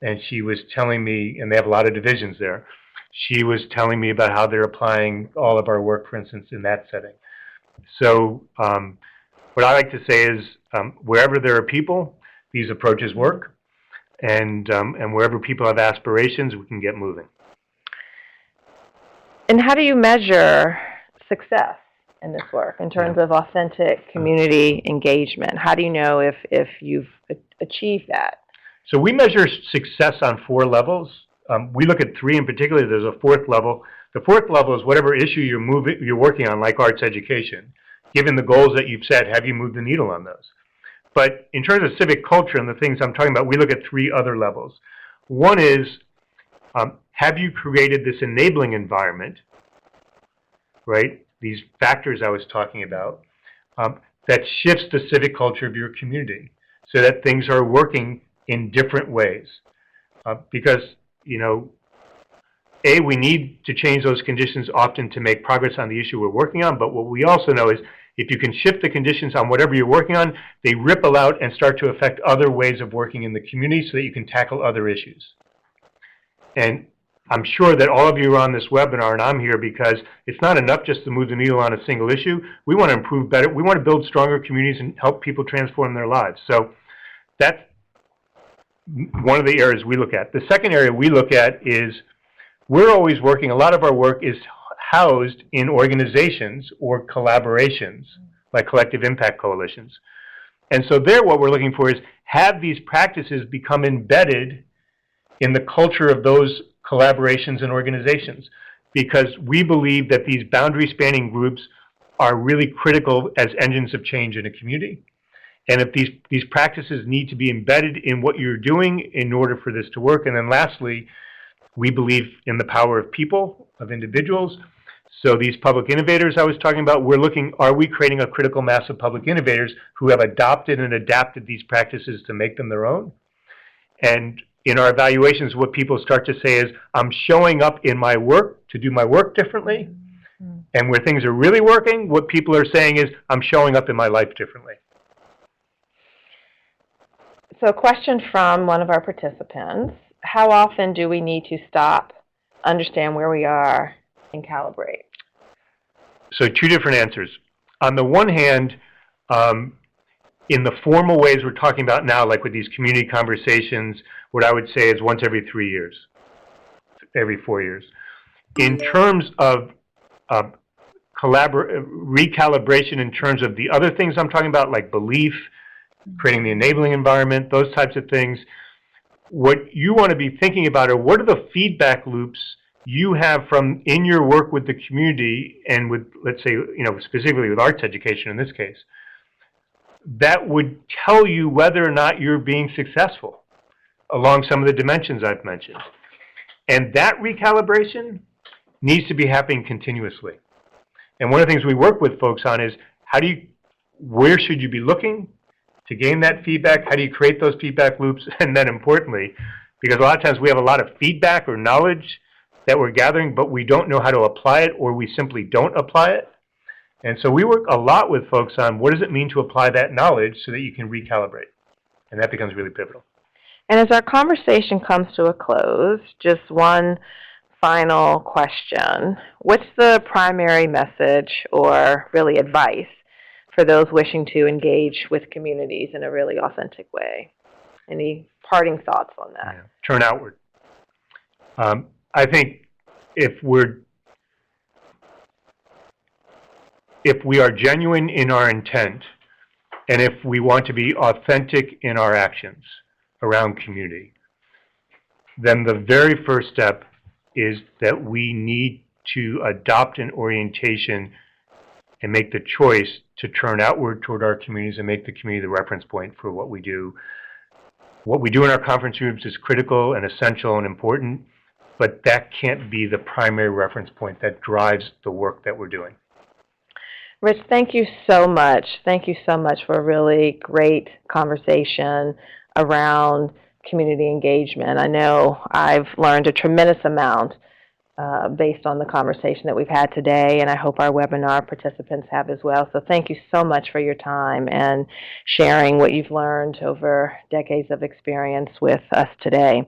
And she was telling me, and they have a lot of divisions there, she was telling me about how they're applying all of our work, for instance, in that setting. So what I like to say is wherever there are people, these approaches work. And wherever people have aspirations, we can get moving. And how do you measure success in this work in terms of authentic community engagement? How do you know if you've achieved that? So we measure success on 4 levels. We look at 3 in particular. There's a 4th level. The 4th level is whatever issue you're working on, like arts education. Given the goals that you've set, have you moved the needle on those? But in terms of civic culture and the things I'm talking about, we look at 3 other levels. One is, have you created this enabling environment, right? These factors I was talking about, that shifts the civic culture of your community so that things are working in different ways. Because, we need to change those conditions often to make progress on the issue we're working on, but what we also know is if you can shift the conditions on whatever you're working on, they ripple out and start to affect other ways of working in the community so that you can tackle other issues. And I'm sure that all of you are on this webinar, and I'm here because it's not enough just to move the needle on a single issue. We want to improve better. We want to build stronger communities and help people transform their lives. So that's one of the areas we look at. The second area we look at is we're always working, a lot of our work is housed in organizations or collaborations, like collective impact coalitions. And so there what we're looking for is have these practices become embedded in the culture of those collaborations and organizations, because we believe that these boundary-spanning groups are really critical as engines of change in a community. And if these practices need to be embedded in what you're doing in order for this to work. And then lastly, we believe in the power of people, of individuals. So these public innovators I was talking about, we're looking, are we creating a critical mass of public innovators who have adopted and adapted these practices to make them their own? And in our evaluations, what people start to say is, I'm showing up in my work to do my work differently. And where things are really working, what people are saying is, I'm showing up in my life differently. So a question from one of our participants: how often do we need to stop, understand where we are, and calibrate? So 2 different answers. On the one hand, in the formal ways we're talking about now, like with these community conversations, what I would say is once every 3 years, every 4 years. In terms of recalibration in terms of the other things I'm talking about, like belief, creating the enabling environment, those types of things, what you want to be thinking about are what are the feedback loops you have from in your work with the community and with, let's say, specifically with arts education in this case, that would tell you whether or not you're being successful along some of the dimensions I've mentioned. And that recalibration needs to be happening continuously. And one of the things we work with folks on is where should you be looking to gain that feedback? How do you create those feedback loops? And then importantly, because a lot of times we have a lot of feedback or knowledge that we're gathering, but we don't know how to apply it, or we simply don't apply it. And so we work a lot with folks on what does it mean to apply that knowledge so that you can recalibrate. And that becomes really pivotal. And as our conversation comes to a close, just one final question. What's the primary message or really advice for those wishing to engage with communities in a really authentic way? Any parting thoughts on that? Yeah. Turn outward. I think if we are genuine in our intent, and if we want to be authentic in our actions around community, then the very first step is that we need to adopt an orientation and make the choice to turn outward toward our communities and make the community the reference point for what we do. What we do in our conference rooms is critical and essential and important, but that can't be the primary reference point that drives the work that we're doing. Rich, thank you so much. Thank you so much for a really great conversation around community engagement. I know I've learned a tremendous amount based on the conversation that we've had today, and I hope our webinar participants have as well. So thank you so much for your time and sharing what you've learned over decades of experience with us today.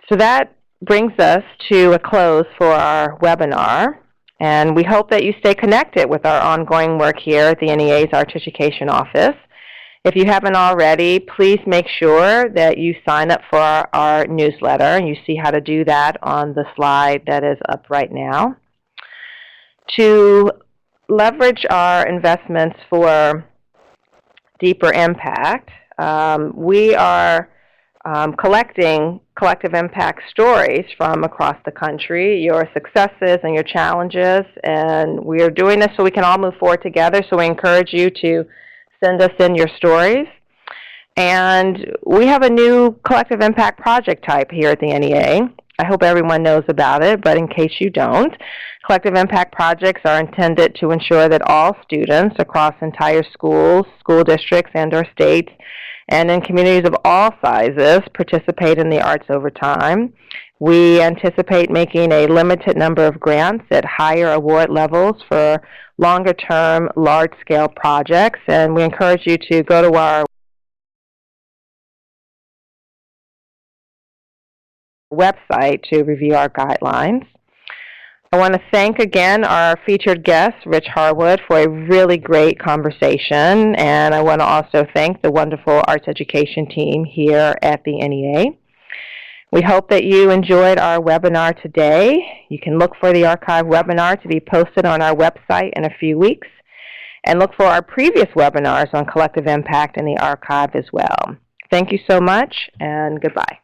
So that brings us to a close for our webinar, and we hope that you stay connected with our ongoing work here at the NEA's Arts Education Office. If you haven't already, please make sure that you sign up for our newsletter, and you see how to do that on the slide that is up right now. To leverage our investments for deeper impact, we are collecting collective impact stories from across the country, your successes and your challenges, and we are doing this so we can all move forward together, so we encourage you to send us in your stories. And we have a new collective impact project type here at the NEA. I hope everyone knows about it, but in case you don't, collective impact projects are intended to ensure that all students across entire schools, school districts, and/or states, and in communities of all sizes participate in the arts over time. We anticipate making a limited number of grants at higher award levels for longer-term, large-scale projects, and we encourage you to go to our website to review our guidelines. I want to thank again our featured guest, Rich Harwood, for a really great conversation, and I want to also thank the wonderful arts education team here at the NEA. We hope that you enjoyed our webinar today. You can look for the archive webinar to be posted on our website in a few weeks, and look for our previous webinars on collective impact in the archive as well. Thank you so much, and goodbye.